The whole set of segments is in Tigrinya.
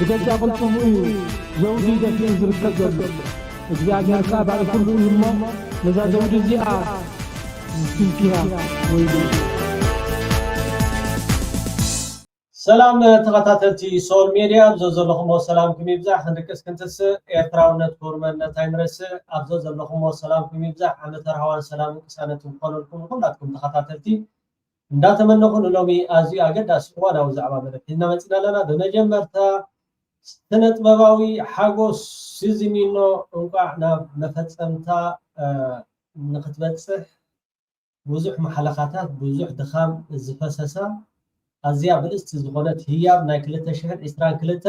بجد قلتم زوجي دفين زركب እግዚአብሔር ባለ ሁሉ ይሞ ለዛው ዲዚአ ሲንኪያ ወይ ሰላም ተከታተልቲ ሶል ሚዲያ ዘዘለኹም ሰላምኩም ይብዛሕ ክንድቅስ ክንትስ ኤርትራውነት ጎርመነት አይምረስ አብዞ ዘለኹም ሰላምኩም ይብዛሕ ዓመተ ረሃዋን ሰላም ቅሳነት ኮነልኩም ሁላችሁም ተከታተልቲ እንዳተመነኹን ሎሚ አዚ አገዳስ ዋናው ዛዕባ መለክትና መጽናለና በመጀመርታ ስነጥበባዊ ሓጎስ ሲዝኒኖ እንቋዕ ናብ መፈጸምታ ንኽትበጽሕ ብዙሕ መሓለኻታት ብዙሕ ድኻም ዝፈሰሳ ኣዝያ ብልስቲ ዝኾነት ህያብ ናይ 2022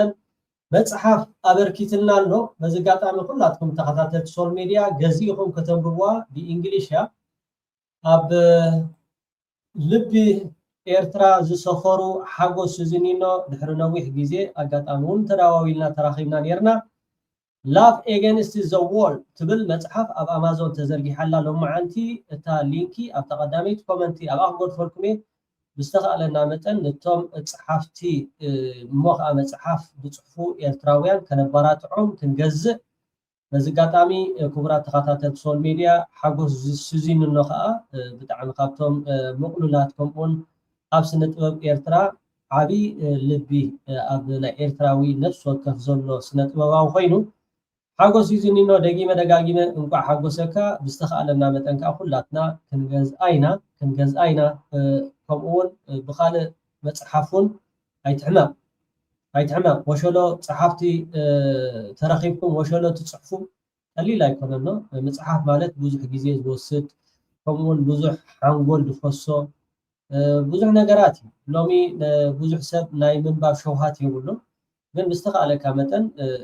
መጽሓፍ ኣበርኪትና ኣሎ በዝጋጣሚ ኩላትኩም ተኸታተልቲ ሶል ሚዲያ ገዚእኹም ከተንብብዋ ብእንግሊሽ ያ ኣብ ልቢ ኤርትራ ዝሰፈሩ ሓጎስ ሲዝኒኖ ድሕሪ ነዊሕ ግዜ ኣጋጣሚውን ተዳዋዊልና ተራኺብና ነርና ላቭ ኤገንስት ዘ ዎል ትብል መጽሓፍ ኣብ ኣማዞን ተዘርጊሓላ ሎማዓንቲ እታ ሊንኪ ኣብ ተቐዳሚት ኮመንቲ ኣብ ኣኽጎድፈልኩም ብዝተኻእለና መጠን ነቶም ጸሓፍቲ ሞኽኣ መጽሓፍ ብጽሑፉ ኤርትራውያን ከነባራትዖም ክንገዝእ በዝጋጣሚ ክቡራት ተኸታተልቲ ሶል ሚድያ ሓጎስ ሲዝኒኖ ከዓ ብጣዕሚ ካብቶም ምቕሉላት ከምኡውን ኣብ ስነ ጥበብ ኤርትራ ዓቢ ልቢ ኣብ ናይ ኤርትራዊ ነፍሲ ወከፍ ዘሎ ስነ ጥበባዊ ኮይኑ ሓጎስ ሲዝኒኖ ደጊመ ደጋጊመ እንቋዕ ሓጎሰካ ብዝተኻእለና መጠን ከዓ ኩላትና ክንገዝኣይና ከምኡውን ብኻልእ መጽሓፉን ኣይትሕማቕ ወሸሎ ጸሓፍቲ ተረኺብኩም ወሸሎ ትጽሕፉ ቀሊል ኣይኮነኖ መጽሓፍ ማለት ብዙሕ ግዜ ዝወስድ ከምኡውን ብዙሕ ሓንጎል ዝፈሶ ብዙሕ ነገራት ሎሚ ብዙሕ ሰብ ናይ ምንባብ ሸውሃት ይብሉ ግን ብዝተኻእለካ መጠን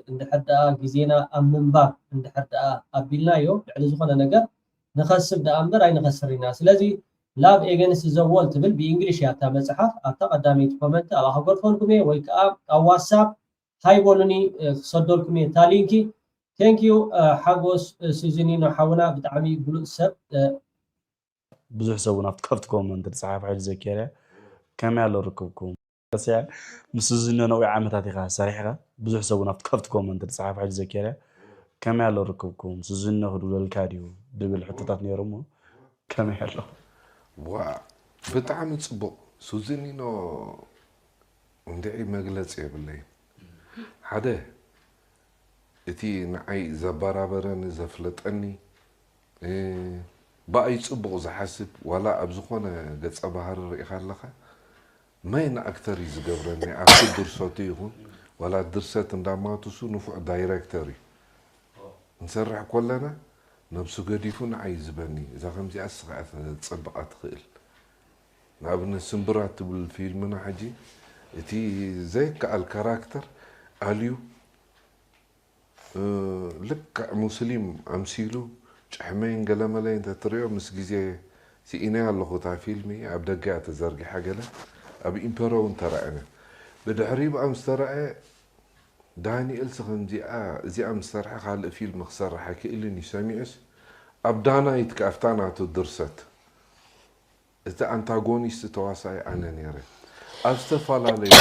እንድሕር ደኣ ግዜና ኣብ ምንባብ እንድሕር ደኣ ኣቢልናዮ ልዕሊ ዝኾነ ነገር ንኸስብ ደኣ እምበር ኣይንኸስር ኢና ስለዚ ላቭ ኤገንስት ዘ ዎል ትብል ብእንግሊሽ እያ እታ መጽሓፍ ኣብ ተቐዳሚት ኮመንት ኣብ ኣኽጎድፈልኩም እየ ወይ ከዓ ኣብ ዋትሳፕ ሃይ በሉኒ ክሰደልኩም እየ እታ ሊንኪ ቴንክዩ ሓጎስ ሲዝኒኖ ሓውና ብጣዕሚ ብሉፅ ሰብ ብዙሕ ሰብ እውን ኣብቲ ከፍቲ ኮመንት ዝፀሓፈ ሕጂ ዘኪረ ከመይ ኣሎ ርክብኩም ከስያ ምስ ሲዝኒኖ ነዊዕ ዓመታት ኢኻ ሰሪሕካ ብዙሕ ሰብ እውን ኣብቲ ከፍቲ ኮመንት ዝፀሓፈ ሕጂ ዘኪረ ከመይ ኣሎ ርክብኩም ሲዝኒኖ ክድውለልካ ድዩ ድብል ሕቶታት ነይሮሞ ከመይ ኣሎ ዋ ብጣዕሚ ጽቡቕ ሲዝኒኖ እንድዒ መግለፂ የብለይ ሓደ እቲ ንዓይ ዘበራበረኒ ዘፍለጠኒ በኣይ ጽቡቕ ዝሓስብ ዋላ ኣብ ዝኾነ ገጸ ባህሪ ርኢኻ ኣለኻ መይን ኣክተር እዩ ዝገብረኒ ኣብቲ ድርሰቱ ይኹን ዋላ ድርሰት እንዳማትሱ ንፉዕ ዳይሬክተር እዩ እንሰርሕ ኮለና ነብሱ ገዲፉ ንዓይ ዝበኒ እዛ ከምዚኣ ስኻዓ ተፅብቓ ትኽእል ንኣብነት ስምብራት ትብል ፊልምና ሕጂ እቲ ዘይከኣል ካራክተር ኣልዩ ልክዕ ሙስሊም ኣምሲሉ ጭሕመይን ገለመለይ እንተትሪኦ ምስ ግዜ ሲኢናያ ኣለኹ እታ ፊልሚ ኣብ ደገ እያ ተዘርጊሓ ገለ ኣብ ኢምፐሮ እውን ተረኣየና ብድሕሪኡ ብኣ ምስ ተረኣየ ዳንኤል ከምዚኣ እዚኣ ምስ ሰርሐ ካልእ ፊልም ክሰርሕ ኣይክእልን እዩ ሰሚዑስ ኣብ ዳናይት ከኣፍታ ናቱ ድርሰት እቲ ኣንታጎኒስት ተዋሳኢ ኣነ ነይረ ኣብ ዝተፈላለዩ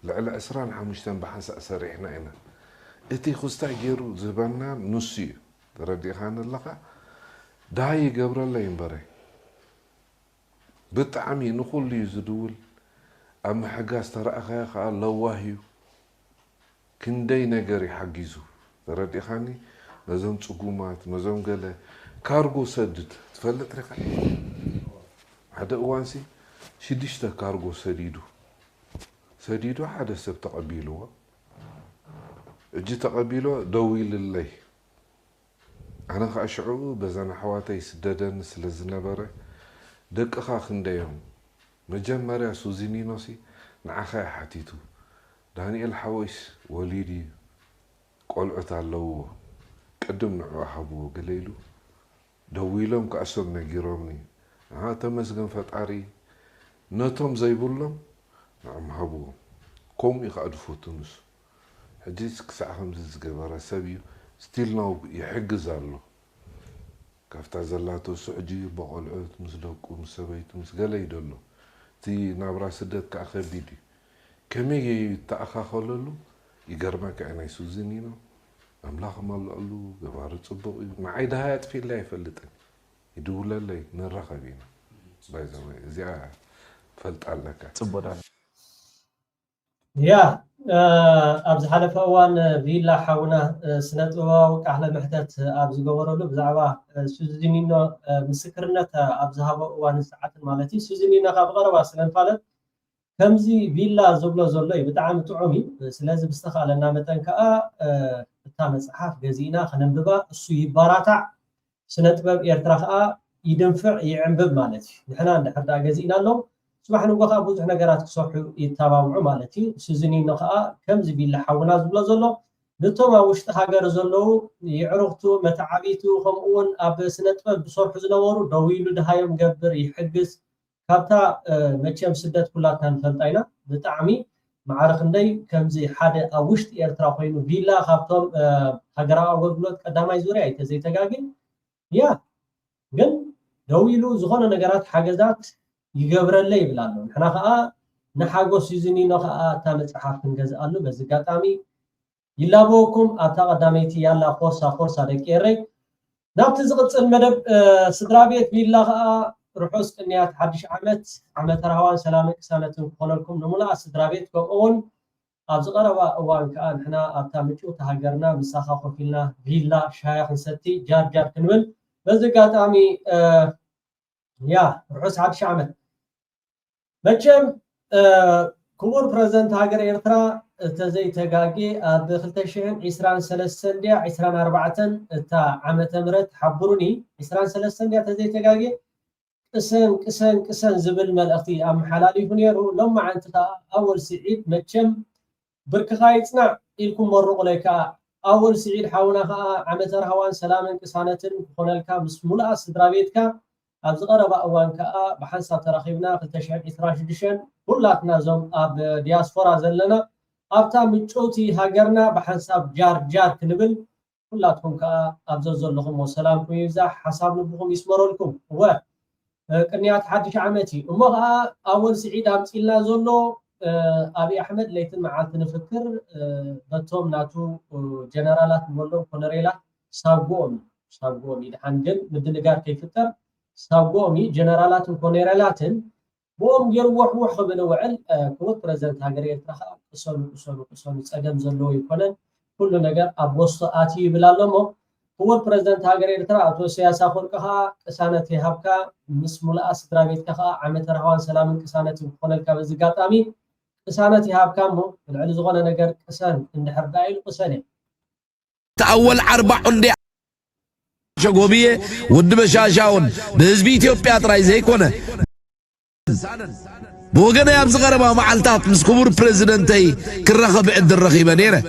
ልዕሊ 25 ብሓንሳእ ሰሪሕና ኢና እቲ ክስታይ ገይሩ ዝህበና ንሱ እዩ ተረዲእኻኒ ኣለኻ ዳሃይ ይገብረለይ እምበረ ብጣዕሚ ንኹሉ እዩ ዝድውል ኣብ ምሕጋዝ ተረእኻዮ ከዓ ለዋህ እዩ ክንደይ ነገር ይሓጊዙ ተረዲእኻኒ ነዞም ጽጉማት ነዞም ገለ ካርጎ ሰድድ ትፈልጥ ሪኻ ሓደ እዋንሲ 6 ካርጎ ሰዲዱ ሓደ ሰብ ተቐቢልዎ እጅ ተቐቢሎ ደው ኢልለይ ኣነ ከዓ ሽዑ በዘና ኣሕዋተይ ስደደኒ ስለ ዝነበረ ደቅኻ ክንደዮም መጀመርያ ሲዝኒኖሲ ንዓኻ ሓቲቱ ዳንኤል ሓወይስ ወሊድ እዩ ቆልዑት ኣለዎ ቅድም ንዑ ሃብዎ ገለ ኢሉ ደው ኢሎም ከእሶም ነጊሮምኒ ተመስገን ፈጣሪ ነቶም ዘይብሎም ንዖም ሃብዎም ከምኡ ኢኻ ድፈቱ ንሱ ሕጂ ክሳዕ ከምዚ ዝገበረ ሰብ እዩ ስቲል ናው ይሕግዝ ኣሎ ካብታ ዘላቶ ስዕጂ በቆልዑት ምስ ደቁ ምስ ሰበይቱ ምስ ገለ ይደሎ እቲ ናብራ ስደት ከዓ ከቢድ እዩ كمي تأخاخللو يقرمك أنا يسوزنينو أملاخ مالو جبار تصبغ مع عيدها يطفي الله يفلتني يدول لي نرخبينا بايزوي زي فلت عليك تصبر يا أبز حلف أوان فيلا حونا سنة وكحلة محتات أبز جورلو بزعوا سوزنينو مسكرنا أبز هوا أوان ساعات مالتي سوزنينو خبروا سنة فلت كمزي فيلا زبلو زلوي بتعامل تعمي سلازم استخال لنا متن كأ تام صحاف جزينا خنببا السوي باراتع سنة باب إرتراخاء يدنفع يعنبب مالتي نحنا نحرد جزينا لهم صباح نوقع بوزح نجارات كسوحو يتابعوا مالتي سوزني نخاء كمزي فيلا حونا زبلو زلو نتوما وشت هاجر زلو يعرفتو متعابيتو خمؤون أب سنة باب بصور حزنورو دويلو دهايم جبر يحجز كابتا مچم سدت كلاتن فلطاينا بتعمي معارخ ندي كمزي حدا اوشت ኤርትራ ኮይኑ ቪላ ካብቶም ሃገራዊ አገልግሎት ቀዳማይ ዙርያ አይተዘይ ተጋግን ያ ግን ደውይሉ ዝኾነ ነገራት ሓገዛት ይገብረለ ይብላሉ ንሕና ከዓ ንሓጎስ ሲዝኒ ነው ከዓ ታመጽሓፍ ክንገዝአሉ በዚ ጋጣሚ ይላቦኩም አታ ቀዳመይቲ ያላ ፎርሳ ደቂረይ ናብቲ ዝቅጽል መደብ ስድራ ቤት ቪላ ከዓ رحوس قنيات حدش عمت رهوان سلامة سنة كونلكم نمولا سدرا بيت كون ابز قربا اوان كان احنا ابتامچو تهاجرنا مساخا خوفيلنا فيلا شايخ ستي جار كنبل بزي قاطامي يا رحوس حدش عمت مچم كبور بريزنت هاجر إيرترا تزي تقاقي بخلتشين عسران سلسنديا عسران 4 تا عمت مرت حبروني عسران سلسنديا تزي تقاقي قسن زبل ملأختي أم حلالي هنيرو لما عنت أول سعيد متشم بركخا يتصنع إلكم مرق لك أول سعيد حاونا عمتر هوان سلاما كسانة خنالك بسمولا سدرابيتك أبزغر بأوانك بحنسا ترخيبنا في التشعب إثراش ديشن كلاتنا زم أب دياسفورا زلنا أبتا متشوتي هاجرنا بحنسا جار كنبل كلاتكم كأبزوزر لكم وسلام ويفزح حساب نبوكم يسمروا لكم قنيات حدش عمتي ومغا أول سعيد أمسيلنا زولو أبي أحمد ليتن معالت نفكر بطوم ناتو جنرالات مولو كونريلات سابقومي دحانجن مدنقار كيفتر سابقومي جنرالات كونريلاتن بوم يروح وحبنا وعل كوت بريزنت هاجري يترخى قصون سأقم زولو يكونن كل نقر أبوسط آتي بلالمو هو بريزنت هاجر إيرترا أتو سياسة خلقها كسانة هابكا مسمولا أسدرابيت كها عمت رهوان سلام كسانة خلقها بزقاتامي كسانة هابكا مو العلي زغانا نقر كسان إن حردائل قسانة أول 4 شغوبية ود بشاشاون بهزبي إثيوبيا تراي زي كونه بوغنا يابز غربا معلتات مسكبور بريزيدنتي كرخب عد الرخيبة نيرة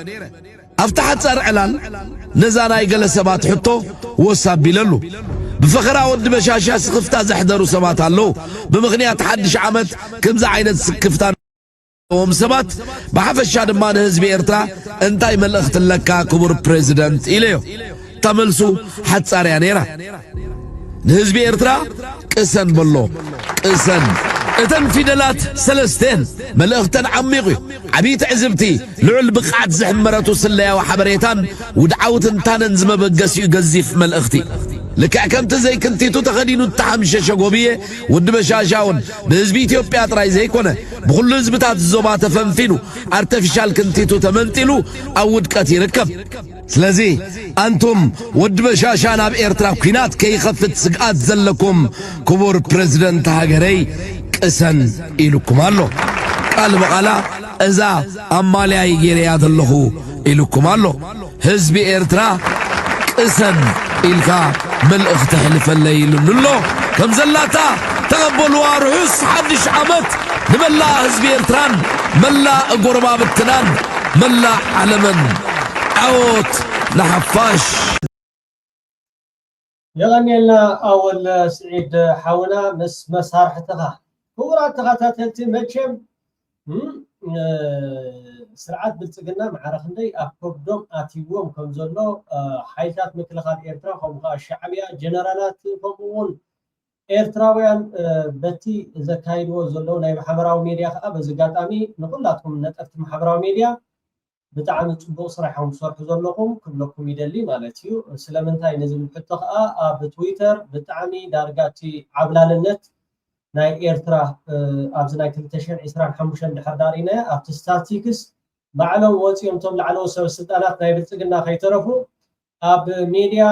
أفتحت صار إعلان نزانا يقل سبات حطو وصاب بلالو بفخرا ود بشاشا سقفتا زحدرو سبات هالو بمغنيات حدش عمت كمزا عينت سقفتا وم سبات بحفش شاد ما نهزبي إيرترا انتاي ملأخت لكا كبور بريزيدنت إليو تملسو حد صار يانيرا نهزبي إيرترا قسن بلو قسن اتن فيدلات سلستين ملأختن عميقي عبيت عزبتي لعل بقعد زحمرتو سلايا وحبريتان ودعوتن تانن زما بقسي يقزيف ملأختي لك كنت زي كنتيتو تخدينو التحمشة شغوبية ود بشاشاون بهزبي إثيوبيا تراي زي كونه بكل هزبتات الزوبا تفنفينو ارتفشال كنتيتو تمنتلو او ودكات يركب سلازي انتم ود بشاشانا بإيرترا كينات كي خفت سقات زلكم كبور بريزيدنت هاجري قسن إلكم الله قال بقالا إذا أمالي يجريات الله إلكم الله حزب إيرترا قسن إلكا ملأخ تحلف الليل نلو كم زلاتا تقبلوا رؤوس حدش عمت نملا حزب إيرتران ملا قربا بالتنان ملا علمن عوت لحفاش يغني لنا أول سعيد حاونا مسار حتغا كورات تغاتاتلتي مچم سرعات بلصقنا معرخندي أكبدوم آتيوم كمزولو حيثات مكلخات إيرترا خمخا الشعبية جنرالات فمون ኤርትራውያን በቲ ዘካይድዎ ዘሎ ናይ ማሕበራዊ ሚድያ ከዓ በዝጋጣሚ ንኩላትኩም ነጠፍቲ ማሕበራዊ ሚድያ ብጣዕሚ ጽቡቕ ስራሕኩም ትሰርሑ ዘለኹም ክብለኩም ይደሊ ማለት እዩ ስለምንታይ ንዝብል ሕቶ ከዓ ኣብ ትዊተር ብጣዕሚ ዳርጋቲ ዓብላልነት ናይ ኤርትራ ኣብዚ ናይ 2025 ድሕር ዳሪና ኣብቲ ስታቲስቲክስ ባዕሎም ወፂኦም ቶም ላዕለዎ ሰበስልጣናት ናይ ብልጽግና ከይተረፉ ኣብ ሚድያ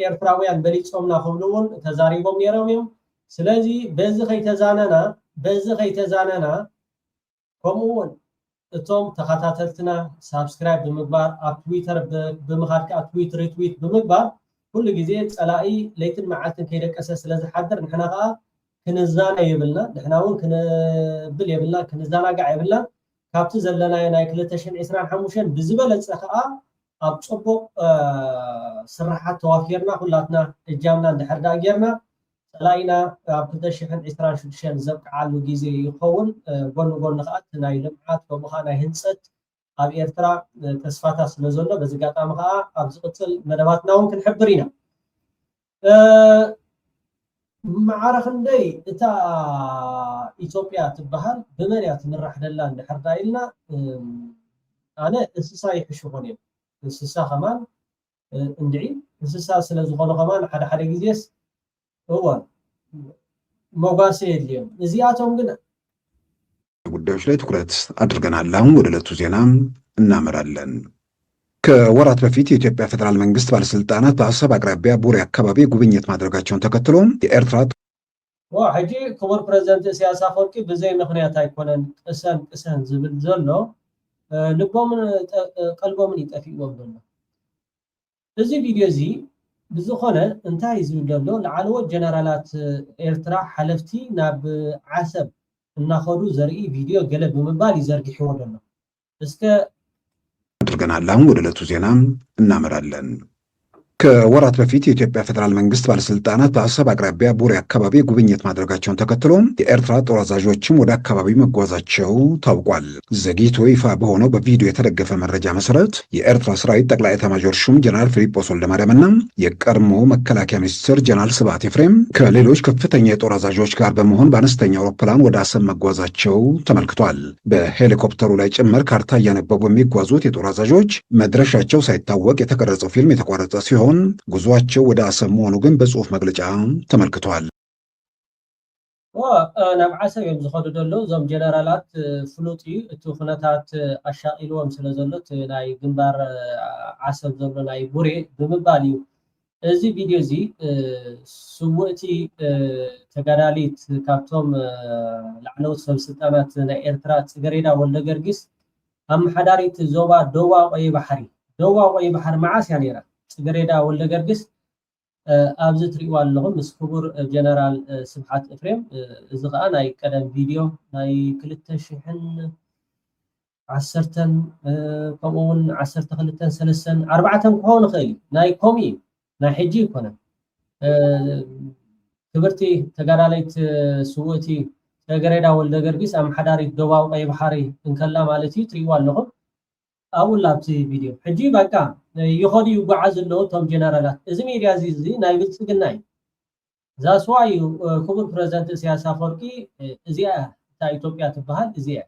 ኤርትራውያን በሊጾምና ክብሉውን ተዛሪቦም ነይሮም እዮም ስለዚ በዚ ከይተዛነና ከምኡውን እቶም ተኸታተልትና ሳብስክራይብ ብምግባር ኣብ ትዊተር ብምኻድካ ትዊት ሪትዊት ብምግባር ኩሉ ግዜ ጸላኢ ለይትን መዓልትን ከይደቀሰ ስለዝሓድር ንሕና ከዓ ክንዛነ የብልና ንሕና እውን ክንብል የብልና ክንዘናጋዕ የብልና ካብቲ ዘለና ናይ 2025 ብዝበለጸ ከዓ ኣብ ጽቡቕ ስራሓት ተዋፊርና ኩላትና እጃምና እንድሕር ዳ ጌርና ጸላኢና ኣብ 2026 ዘብቅዓሉ ግዜ ይኸውን ጎኑ ጎኑ ከዓ ናይ ልምዓት ከምኡኻ ናይ ህንፀት ኣብ ኤርትራ ተስፋታት ስለዘሎ በዚ ጋጣሚ ከዓ ኣብ ዝቕፅል መደባትና እውን ክንሕብር ኢና ማዕረ ክንደይ እታ ኢትዮጵያ ትበሃል ብመን እያ ትምራሕ ደላ እንድሕር ዳ ኢልና ኣነ እንስሳ ይሕሹ ኾን እዮም እንስሳ ኸማን እንድዒ እንስሳ ስለዝኾኑ ኸማን ሓደ ግዜስ እወን ሞጋሴ የድልዮም እዚኣቶም ግን ጉዳዮች ላይ ትኩረት አድርገናል። አሁን ወደ ዕለቱ ዜና እናመራለን። ከወራት በፊት የኢትዮጵያ ፌዴራል መንግስት ባለስልጣናት በአሰብ አቅራቢያ ቡሬ አካባቢ ጉብኝት ማድረጋቸውን ተከትሎ የኤርትራ ሕጂ ክቡር ፕሬዚደንት ኢሳያስ አፈወርቂ ብዘይ ምክንያት አይኮነን ቅሰን ዝብል ዘሎ ልቦምን ቀልቦምን ይጠፊእዎም ዘሎ እዚ ቪድዮ እዚ ብዝኾነ እንታይ ዝብል ዘሎ ላዕለዎት ጀነራላት ኤርትራ ሓለፍቲ ናብ ዓሰብ እናኸዱ ዘርኢ ቪድዮ ገለ ብምባል ይዘርግሕዎ ዘሎ እስከ አድርገናል። አሁን ወደ ዕለቱ ዜና እናመራለን። ከወራት በፊት የኢትዮጵያ ፌዴራል መንግስት ባለስልጣናት በአሰብ አቅራቢያ ቡሬ አካባቢ ጉብኝት ማድረጋቸውን ተከትሎ የኤርትራ ጦር አዛዦችም ወደ አካባቢው መጓዛቸው ታውቋል። ዘግይቶ ይፋ በሆነው በቪዲዮ የተደገፈ መረጃ መሰረት የኤርትራ ሰራዊት ጠቅላይ ኤታማዦር ሹም ጀነራል ፊሊጶስ ወልደማርያምና የቀድሞ መከላከያ ሚኒስትር ጀነራል ስብሐት ኤፍሬም ከሌሎች ከፍተኛ የጦር አዛዦች ጋር በመሆን በአነስተኛ አውሮፕላን ወደ አሰብ መጓዛቸው ተመልክቷል። በሄሊኮፕተሩ ላይ ጭምር ካርታ እያነበቡ የሚጓዙት የጦር አዛዦች መድረሻቸው ሳይታወቅ የተቀረጸው ፊልም የተቋረጠ ሲሆን ጉዟቸው ወደ አሰብ መሆኑ ግን በጽሁፍ መግለጫ ተመልክቷል። ናብ ዓሰብ እዮም ዝኸዱ ደሎ እዞም ጀነራላት ፍሉጥ እዩ እቲ ኩነታት ኣሻቂልዎም ስለ ዘሎ ናይ ግንባር ዓሰብ ዘሎ ናይ ቡሬ ብምባል እዩ እዚ ቪድዮ እዚ ስውእቲ ተጋዳሊት ካብቶም ላዕለዎት ሰበስልጣናት ናይ ኤርትራ ጽጌረዳ ወልደገርጊስ ኣመሓዳሪት ዞባ ደቡባዊ ቀይ ባሕሪ መዓስ እያ ነይራ ጽጌረዳ ወልደገርጊስ ኣብዚ ትሪእዎ ኣለኹም ምስ ክቡር ጀነራል ስብሐት ኤፍሬም እዚ ከዓ ናይ ቀደም ቪድዮ ናይ 2010 ከምኡውን 12 3 4 ክኸውን ይኽእል ናይ ኮሚ ናይ ሕጂ ይኮነ ክብርቲ ተጋዳላይት ስውእቲ ጽጌረዳ ወልደገርጊስ ኣመሓዳሪት ደቡባዊ ቀይ ባሕሪ እንከላ ማለት እዩ ትሪእዎ ኣለኹም ኣብኡ ላብቲ ቪድዮ ሕጂ በቃ ይኸዱ ይጓዓዙ ኣለዉ እቶም ጀነራላት እዚ ሚድያ እዚ ናይ ብልጽግና እዩ ዛስዋ እዩ ክቡር ፕሬዚደንት ኢሳያስ አፈወርቂ እዚኣ እታ ኢትዮጵያ ትበሃል እዚኣ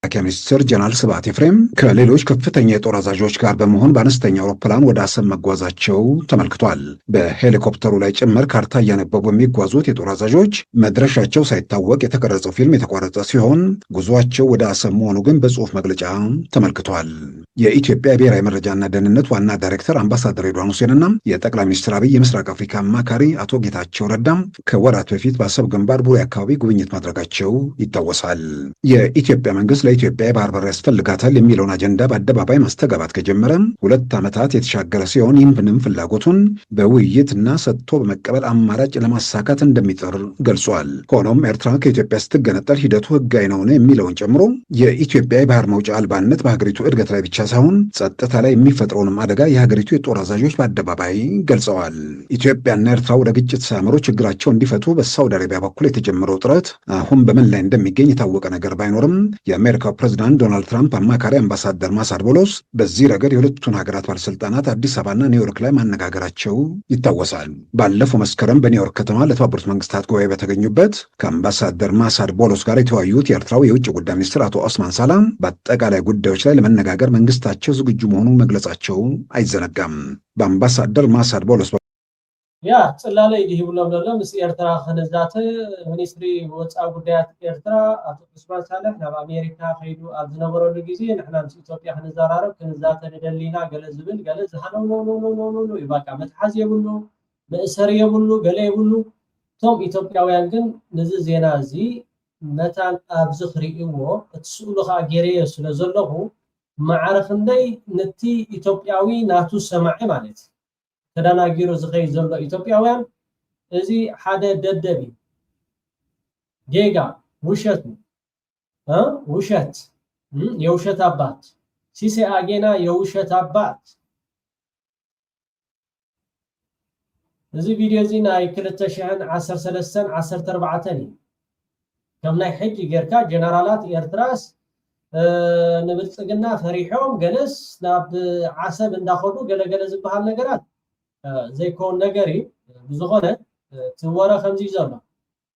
መከላከያ ሚኒስትር ጀነራል ስብሐት ኤፍሬም ከሌሎች ከፍተኛ የጦር አዛዦች ጋር በመሆን በአነስተኛ አውሮፕላን ወደ አሰብ መጓዛቸው ተመልክቷል። በሄሊኮፕተሩ ላይ ጭምር ካርታ እያነበቡ የሚጓዙት የጦር አዛዦች መድረሻቸው ሳይታወቅ የተቀረጸው ፊልም የተቋረጠ ሲሆን ጉዟቸው ወደ አሰብ መሆኑ ግን በጽሁፍ መግለጫ ተመልክቷል። የኢትዮጵያ ብሔራዊ መረጃና ደህንነት ዋና ዳይሬክተር አምባሳደር ሬድዋን ሁሴንና የጠቅላይ ሚኒስትር አብይ የምስራቅ አፍሪካ አማካሪ አቶ ጌታቸው ረዳም ከወራት በፊት በአሰብ ግንባር ቡሬ አካባቢ ጉብኝት ማድረጋቸው ይታወሳል። የኢትዮጵያ መንግስት ለኢትዮጵያ የባህር በር ያስፈልጋታል የሚለውን አጀንዳ በአደባባይ ማስተጋባት ከጀመረ 2 ዓመታት የተሻገረ ሲሆን ይህንንም ፍላጎቱን በውይይትና ሰጥቶ በመቀበል አማራጭ ለማሳካት እንደሚጥር ገልጿል። ሆኖም ኤርትራ ከኢትዮጵያ ስትገነጠል ሂደቱ ህጋዊ ነው የሚለውን ጨምሮ የኢትዮጵያ የባህር መውጫ አልባነት በሀገሪቱ እድገት ላይ ብቻ ሳይሆን ጸጥታ ላይ የሚፈጥረውንም አደጋ የሀገሪቱ የጦር አዛዦች በአደባባይ ገልጸዋል። ኢትዮጵያና ኤርትራ ወደ ግጭት ሳያመሩ ችግራቸው እንዲፈቱ በሳውዲ አረቢያ በኩል የተጀመረው ጥረት አሁን በምን ላይ እንደሚገኝ የታወቀ ነገር ባይኖርም የአሜሪካ የአሜሪካው ፕሬዝዳንት ዶናልድ ትራምፕ አማካሪ አምባሳደር ማሳድ ቦሎስ በዚህ ረገድ የሁለቱን ሀገራት ባለስልጣናት አዲስ አበባና ኒውዮርክ ላይ ማነጋገራቸው ይታወሳል። ባለፈው መስከረም በኒውዮርክ ከተማ ለተባበሩት መንግስታት ጉባኤ በተገኙበት ከአምባሳደር ማሳድ ቦሎስ ጋር የተወያዩት የኤርትራው የውጭ ጉዳይ ሚኒስትር አቶ ኦስማን ሳላ በአጠቃላይ ጉዳዮች ላይ ለመነጋገር መንግስታቸው ዝግጁ መሆኑን መግለጻቸው አይዘነጋም። በአምባሳደር ማሳድ ቦሎስ ያ ጽላለ ይብሎም ደሎ ምስ ኤርትራ ከነዛተ ሚኒስትሪ ወፃኢ ጉዳያት ኤርትራ አቶ ኡስማን ሳላህ ናብ አሜሪካ ኸይዱ ኣብ ዝነበረሉ ጊዜ ንሕና ምስ ኢትዮጵያ ክንዘራረብ ክንዛተ ንደሊና ገለ ዝብል ገለ ዝሃነው ኖ ይባቃ መትሓዝ የብሉ መእሰር የብሉ ገለ የብሉ ቶም ኢትዮጵያውያን ግን ነዚ ዜና እዚ መታን ኣብዚ ክሪእዎ እትስእሉ ከዓ ጌርየ ስለ ዘለኹ ማዕረፍንደይ ነቲ ኢትዮጵያዊ ናቱ ሰማዒ ማለት ተዳናጊሩ ዝኸይ ዘሎ ኢትዮጵያውያን እዚ ሓደ ደደቢ ጌጋ ውሸት ውሸት የውሸት አባት ሲሳይ አጌና የውሸት አባት እዚ ቪድዮ እዚ ናይ 2013 14 እዩ ከም ናይ ሕጂ ጌርካ ጀነራላት ኤርትራስ ንብልጽግና ፈሪሖም ገለስ ናብ ዓሰብ እንዳኸዱ ገለገለ ዝበሃል ነገራት ዘይኮን ነገሪ ብዙኾነ ትወረ ከምዚ ዘሎ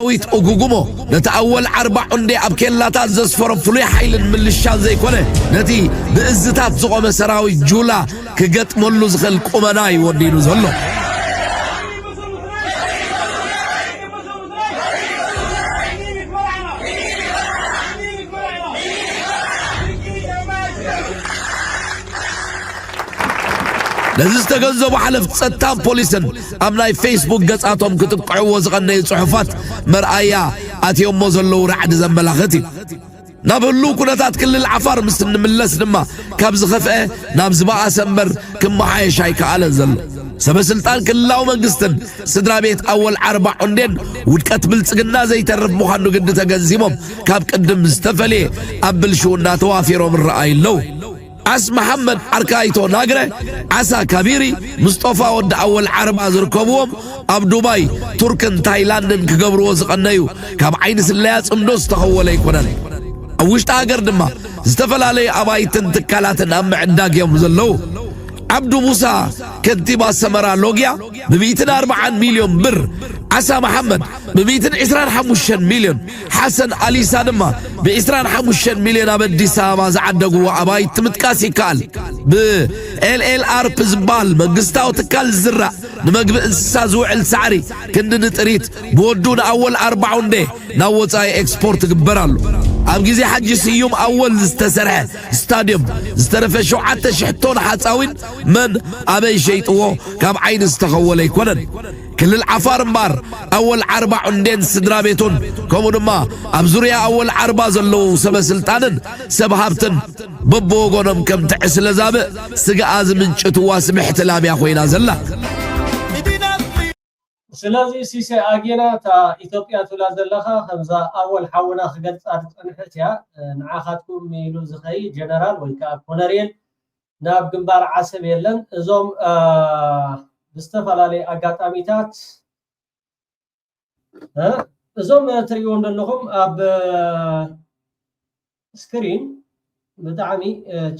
ويت أوجوجمو نتأول 4 عندي أبكيلاتات زسفرم فلوي حيل ملشان زي كونه نتي بإزتات زقوم سراوي جولا كجت ملو زخل قمناي ودينو زلو لذيذ تجنزبوا حلف ستان بوليسن أمناي فيسبوك قصاتهم كتب قعوز غني صحفات مرآيا أتيوم موزلو رعد زنبلاختي نابلو كنتات كل العفار مستن ملس نما كابز خفئه نابز بقى سمبر كم حي شايكا على زل سبب سلطان كلاو منقستن سدرا بيت أول 4 عندين ودكات بلصقنا زي ترف مخانو قد تجنزيمهم كاب قدم استفلي قبل شو ناتوافيرو من رأي اللو عس محمد أركايتو ناقرة عسا كبيري مصطفى ود أول عرب أزركبوهم أب دبي تركن تايلاندن كقبرو وزقنايو كاب عين سلايات امدوس تخولي يكونن أوش تاقر دما استفل علي أبايتن تكالاتن أم عنداك يوم زلو عبدو موسى كنتيبا سمرا لوغيا ب140 مليون بر عسى محمد ب125 مليون حسن علي سادما ب125 مليون أبدي ساما زعدقوا عبايت تمتكاسي كال ب LLR بزبال مقستاو تكال الزرع نمقب انسسا زوعل سعري كندن تريت بودون أول 4 دي ناوت اي اكسبورت قبرالو أبجيزي حج سيوم أول استسرع ستاديوم استرفع شو حتى شحتون حتساوين من أبي شيطوه كاب عين استخول يكونن كل العفار مبار أول 4 عندين سدرا بيتون كومون ما أبزوريا أول 4 زلو سبا سلطانن سبا هابتن ببو قونم كم تعس لزابق سقا آزمن شتوا سمحت لام يا خوينا زلا ስለዚህ ሲሳይ አጌና ታ ኢትዮጵያ ትላ ዘለኻ ከምዛ ኣወል ሓውና ክገልጽ ኣድጽንሕት ያ ንዓኻትኩም ኢሉ ዝኸይ ጀነራል ወይ ከዓ ኮሎኔል ናብ ግንባር ዓሰብ የለን እዞም ብዝተፈላለየ ኣጋጣሚታት እዞም ትሪእዎም ዘለኹም ኣብ ስክሪን ብጣዕሚ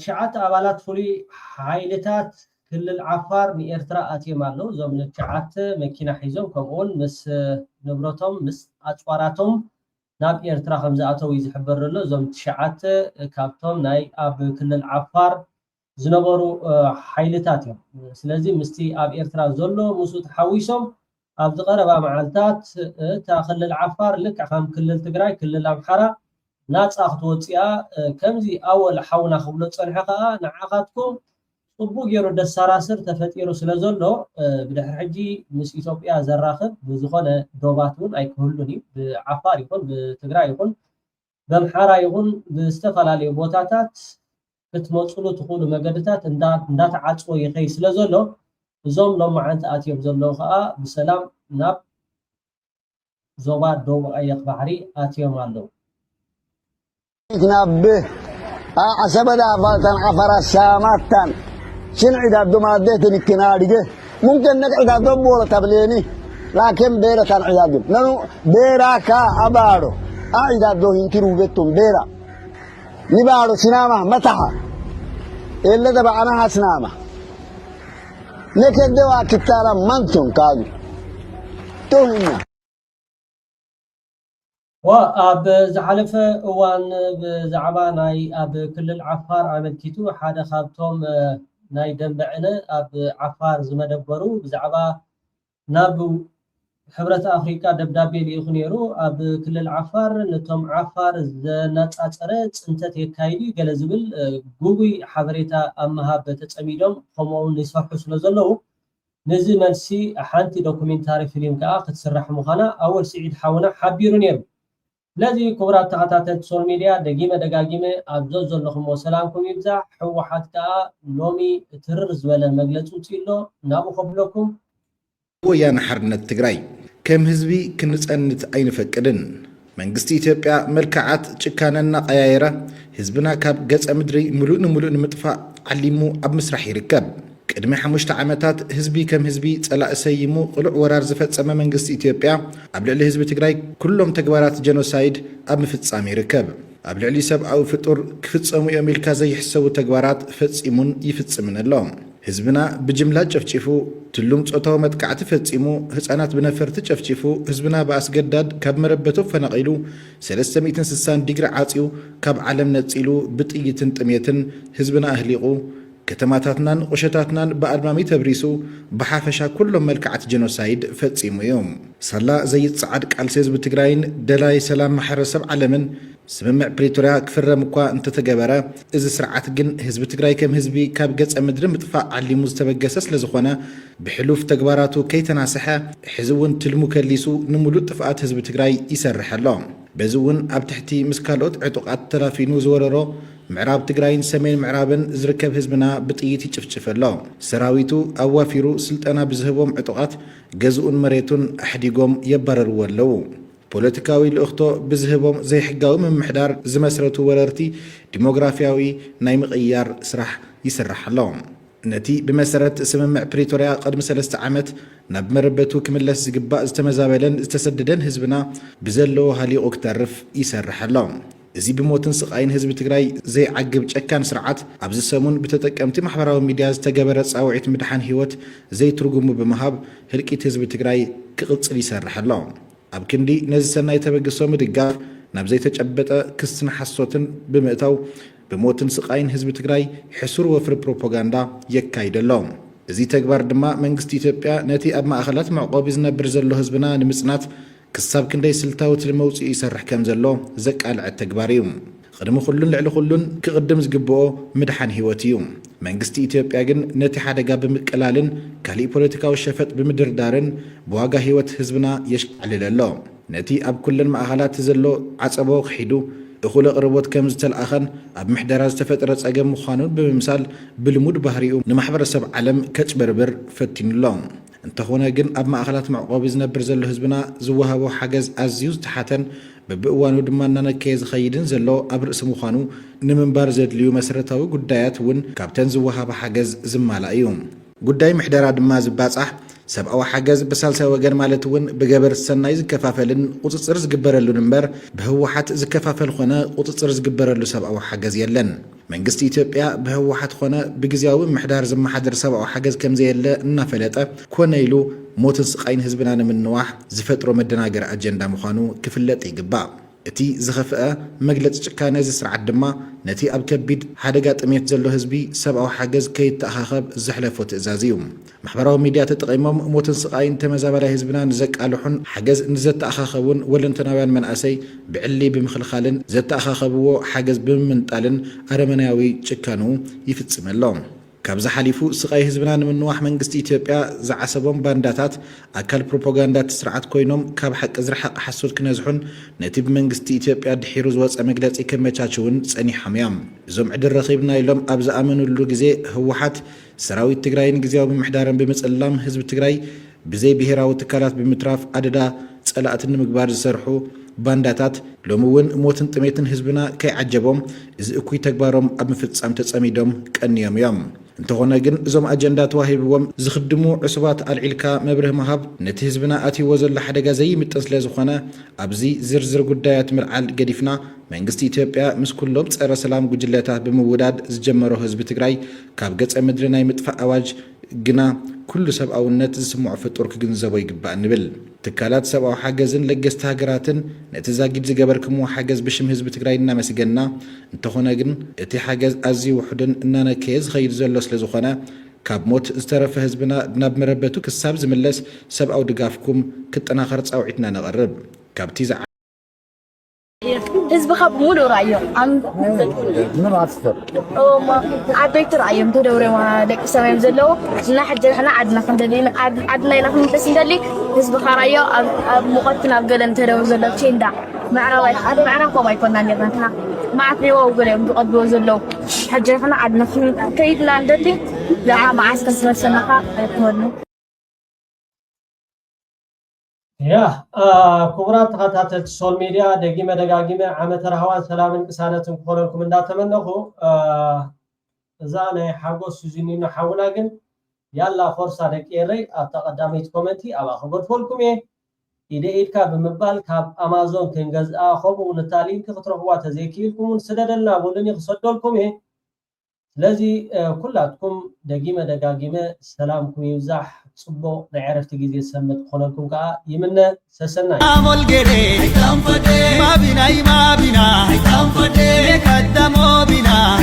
9 ኣባላት ፍሉይ ሓይልታት كل عفار من إرترا أتيمالو زمن الشعات مكينة حيزم كمون مس نبرتهم مس أطواراتهم ناب إرترا 5 أتو يزحبر له زمن الشعات كابتهم ناي أب كل العفار زنبرو حيلتاتهم سلازي مستي أب إرترا زلو مسوت حويسهم أب تقربا معلتات تاخل العفار لك عفام كل التقراي كل الأمحرة ناس أخذ وطيا كمزي أول حونا خبلت صنحقا نعاقاتكم صبو غيرو دساراسر تفطيرو سلازولو بدحر حجي مس ኢትዮጵያ ዘራخب بزخونه دوباتون اي كلوني بعفار يكون بتግራይ يكون بمحارا يكون باستفلالي بوتاتات ክትመጽሉ ትኹሉ መገድታት እንዳተዓጽዎ ይኸይ ስለዘሎ እዞም ሎማዓንቲ ኣትዮም ዘለዉ ከዓ ብሰላም ናብ ዞባ ደቡብ ቀይሕ ባሕሪ ኣትዮም ኣለዉ نابه عسبدا فالتن عفر الساماتن شنعد الدمادتن الكنارجه ممكن نقعد الدبولة تبليني لكن بيرة عيادم لأنه بيرة كا أبارو أعيد الدوهين كيرو بيتم بيرة نبارو سنامة متحة إلا دبعناها سنامة نكدوا كتارا منتم قالوا توهنا وأب زحلف وان بزعبا ناي أب كل العفار عمل كيتو حدا خابتهم ناي دنبعنا أب عفار زمدبرو بزعبا نابو حبرة أفريقيا دبدابي ليخنيرو أب كل العفار نتم عفار زنات أترت انتت يكايدي قلزبل قوي حبريتا أمها بتتأميدهم خمون نسوحو سنزلو نزي ملسي حانتي دوكومنتاري فيلم كا تسرح مخانا أول سعيد حاونا حبيرون يب لذي كبرات تغطاتات سول ميديا دقيمة أبزوز لكم وسلامكم يبزع حوحات كا نومي تررز ولا مجلسو تيلو نابو خبلكم ويان حرنت تግራይ كم ህዝቢ ክንጸንት ኣይንፈቅድን መንግስቲ ኢትዮጵያ መልክዓት ጭካነና ቀያይራ ህዝብና ካብ ገጸ ምድሪ ሙሉእ ንሙሉእ ንምጥፋእ ዓሊሙ ኣብ ምስራሕ ይርከብ ቅድሚ 5 ዓመታት ህዝቢ ከም ህዝቢ ጸላእ ሰይሙ ቅሉዕ ወራር ዝፈጸመ መንግስቲ ኢትዮጵያ ኣብ ልዕሊ ህዝቢ ትግራይ ኩሎም ተግባራት ጀኖሳይድ ኣብ ምፍጻም ይርከብ ኣብ ልዕሊ ሰብኣዊ ፍጡር ክፍጸሙ እዮም ኢልካ ዘይሕሰቡ ተግባራት ፈጺሙን ይፍጽምን ኣሎም ህዝብና ብጅምላ ጨፍጭፉ ትሉም ጾታው መጥቃዕቲ ፈጺሙ ህፃናት ብነፈርቲ ጨፍጭፉ ህዝብና በአስገዳድ ካብ መረበቶ ፈነቂሉ 360 ዲግሪ ዓጺዩ ካብ ዓለም ነጺሉ ብጥይትን ጥሜትን ህዝብና አህሊቁ ከተማታትናን ቆሸታትናን በአልማሚ ተብሪሱ በሐፈሻ ኩሎም መልክዓት ጀኖሳይድ ፈጺሙ እዮም ሰላ ዘይጽዓድ ቃልሲ ህዝቢ ትግራይን ደላይ ሰላም ማሕበረሰብ ዓለምን ስምምዕ ፕሪቶሪያ ክፍረም እኳ እንተተገበረ እዚ ስርዓት ግን ህዝቢ ትግራይ ከም ህዝቢ ካብ ገጸ ምድሪ ምጥፋእ ዓሊሙ ዝተበገሰ ስለ ዝኾነ ብሕሉፍ ተግባራቱ ከይተናስሐ ሕዝውን ትልሙ ከሊሱ ንሙሉእ ጥፍኣት ህዝቢ ትግራይ ይሰርሕ ኣሎ በዚ እውን ኣብ ትሕቲ ምስ ካልኦት ዕጡቃት ተላፊኑ ዝወረሮ ምዕራብ ትግራይን ሰሜን ምዕራብን ዝርከብ ህዝብና ብጥይት ይጭፍጭፍ ኣሎ ሰራዊቱ ኣዋፊሩ ስልጠና ብዝህቦም ዕጡቃት ገዝኡን መሬቱን ኣሕዲጎም የባረርዎ ኣለዉ ፖለቲካዊ ልእኽቶ ብዝህቦም ዘይሕጋዊ ምምሕዳር ዝመስረቱ ወረርቲ ዲሞግራፊያዊ ናይ ምቕያር ስራሕ ይስራሕ ኣሎ ነቲ ብመሰረት ስምምዕ ፕሪቶሪያ ቅድሚ 3 ዓመት ናብ መረበቱ ክምለስ ዝግባእ ዝተመዛበለን ዝተሰደደን ህዝብና ብዘለዎ ሃሊቑ ክተርፍ ይሰርሕ ኣሎ እዚ ብሞትን ስቃይን ህዝቢ ትግራይ ዘይዓግብ ጨካን ስርዓት ኣብዚ ሰሙን ብተጠቀምቲ ማሕበራዊ ሚድያ ዝተገበረ ጻውዒት ምድሓን ህይወት ዘይትርጉሙ ብምሃብ ህልቂት ህዝቢ ትግራይ ክቕጽል ይሰርሕ ኣሎ ኣብ ክንዲ ነዚ ሰናይ ተበግሶ ምድጋፍ ናብ ዘይተጨበጠ ክስትን ሓሶትን ብምእታው ብሞትን ስቃይን ህዝቢ ትግራይ ሕሱር ወፍሪ ፕሮፓጋንዳ የካይድ ኣሎ እዚ ተግባር ድማ መንግስቲ ኢትዮጵያ ነቲ ኣብ ማእኸላት መዕቆቢ ዝነብር ዘሎ ህዝብና ንምጽናት ክሳብ ክንደይ ስልታዊ ትልመውፅኢ ይሰርሕ ከም ዘሎ ዘቃልዕ ተግባር እዩ ቅድሚ ኩሉን ልዕሊ ኩሉን ክቅድም ዝግብኦ ምድሓን ህይወት እዩ መንግስቲ ኢትዮጵያ ግን ነቲ ሓደጋ ብምቅላልን ካሊእ ፖለቲካዊ ሸፈጥ ብምድርዳርን ብዋጋ ህይወት ህዝብና የሽቃልል ኣሎ ነቲ ኣብ ኩለን ማእኸላት ዘሎ ዓጸቦ ክሒዱ እኹለ ቅርቦት ከም ዝተለኣኸን ኣብ ምሕደራ ዝተፈጠረ ጸገም ምዃኑን ብምምሳል ብልሙድ ባህሪኡ ንማሕበረሰብ ዓለም ከጭበርብር ፈቲኑሎ እንተኾነ ግን ኣብ ማእኸላት መዕቆቢ ዝነብር ዘሎ ህዝብና ዝወሃቦ ሓገዝ ኣዝዩ ዝተሓተን በብእዋኑ ድማ እናነከየ ዝኸይድን ዘሎ ኣብ ርእሲ ምዃኑ ንምንባር ዘድልዩ መሰረታዊ ጉዳያት እውን ካብተን ዝወሃበ ሓገዝ ዝማላ እዩ ጉዳይ ምሕደራ ድማ ዝባጻሕ ሰብኣዊ ሓገዝ ብሳልሳይ ወገን ማለት እውን ብገበርቲ ሰናይ ዝከፋፈልን ቁፅፅር ዝግበረሉን እምበር ብህወሓት ዝከፋፈል ኾነ ቁፅፅር ዝግበረሉ ሰብኣዊ ሓገዝ የለን መንግስቲ ኢትዮጵያ ብህወሓት ኾነ ብግዚያዊ ምሕዳር ዝመሓደር ሰብኣዊ ሓገዝ ከም ዘየለ እናፈለጠ ኮነ ኢሉ ሞትን ስቃይን ህዝብና ንምንዋሕ ዝፈጥሮ መደናገር ኣጀንዳ ምዃኑ ክፍለጥ ይግባእ እቲ ዝኸፍአ መግለጽ ጭካነ ዝስርዓት ድማ ነቲ ኣብ ከቢድ ሓደጋ ጥሜት ዘሎ ህዝቢ ሰብኣዊ ሓገዝ ከይተኣኻኸብ ዘሕለፎ ትእዛዝ እዩ ማሕበራዊ ሚድያ ተጠቒሞም ሞትን ስቃይን ተመዛበላይ ህዝብና ንዘቃልሑን ሓገዝ ንዘተኣኻኸቡን ወለንተናውያን መንእሰይ ብዕሊ ብምኽልኻልን ዘተኣኻኸብዎ ሓገዝ ብምምንጣልን ኣረመናያዊ ጭካኑ ይፍጽመሎም ካብዛ ሓሊፉ ስቃይ ህዝብና ንምንዋሕ መንግስቲ ኢትዮጵያ ዝዓሰቦም ባንዳታት ኣካል ፕሮፓጋንዳ ስርዓት ኮይኖም ካብ ሓቂ ዝረሓቕ ሓሶት ክነዝሑን ነቲ ብመንግስቲ ኢትዮጵያ ድሒሩ ዝወፀ መግለፂ ከመቻችውን ጸኒሖም እዮም እዞም ዕድል ረኺብና ኢሎም ኣብ ዝኣመንሉ ግዜ ህወሓት ሰራዊት ትግራይን ግዜያዊ ምምሕዳርን ብምጽላም ህዝቢ ትግራይ ብዘይ ብሄራዊ ትካላት ብምትራፍ ኣደዳ ጸላእትን ንምግባር ዝሰርሑ ባንዳታት ሎሚ እውን ሞትን ጥሜትን ህዝብና ከይዓጀቦም እዚ እኩይ ተግባሮም ኣብ ምፍጻም ተጸሚዶም ቀንዮም እዮም እንተኾነ ግን እዞም ኣጀንዳ ተዋሂብዎም ዝኽድሙ ዕሱባት ኣልዒልካ መብርህ መሃብ ነቲ ህዝብና ኣትይዎ ዘሎ ሓደጋ ዘይምጥን ስለ ዝኾነ ኣብዚ ዝርዝር ጉዳያት ምልዓል ገዲፍና መንግስቲ ኢትዮጵያ ምስ ኩሎም ጸረ ሰላም ጉጅለታት ብምውዳድ ዝጀመረው ህዝቢ ትግራይ ካብ ገጸ ምድሪ ናይ ምጥፋእ ኣዋጅ ግና ኩሉ ሰብኣውነት ዝስምዖ ፍጡር ክግንዘቦ ይግባእ ንብል ትካላት ሰብኣዊ ሓገዝን ለገስቲ ሃገራትን ነቲ ዛጊድ ዝገበርክምዎ ሓገዝ ብሽም ህዝቢ ትግራይ እናመስገና እንተኾነ ግን እቲ ሓገዝ ኣዝዩ ውሕድን እናነከየ ዝኸይድ ዘሎ ስለ ዝኾነ ካብ ሞት ዝተረፈ ህዝብና ናብ መረበቱ ክሳብ ዝምለስ ሰብኣዊ ድጋፍኩም ክጠናኸር ጻውዒትና ነቐርብ ካብቲ ህዝቢ ካብ ሙሉእ ራእዮም ምን አትፈር ዓበይቲ ራእዮም ተደውረማ ደቂ ሰማዮም ዘለዎ እና ሕጂ ንሕና ዓድና ክንደሊ ዓድና ኢና ክንምለስ እንደሊ ህዝቢ ኻራዮ ኣብ ሙቐትን ኣብ ገለን ተደው ዘሎ ቼንዳ ምዕራባይ ምዕራብ ኮማ ይኮና ነርና ማዕሪዎ ገለም ዝቐድዎ ዘለው ሕጂ ንሕና ዓድና ከይድና እንደሊ ዛዓ ማዓስከ ዝመሰናኻ ኣይትሆኑ يا كبرات تخطات السول ميديا دقيمة دقاقيمة عامة رهوان سلام انقسانة مقولنكم من داتا منه زاني حاقو سوزينين حاولاقن يالا فرصة دكيري أتقداميت كومنتي أبا خبر فولكم إيدي إيدكا بمبال كاب أمازون كنغز آخب ونتالين كفترهوا تزيكيلكم ونسددلنا ولن يخصدولكم لذي كلاتكم دقيمة دقاقيمة سلامكم يوزاح صبو نعرف تجيزي سمت خونكم كا يمنا سسنا أمول جري ما بينا قدمو بينا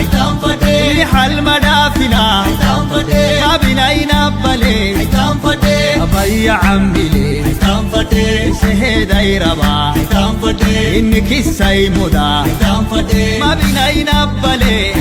حل مدافنا ما بينا ينبلي أبي عمبلي سهد أيربا إنك السيمودا ما بينا ينبلي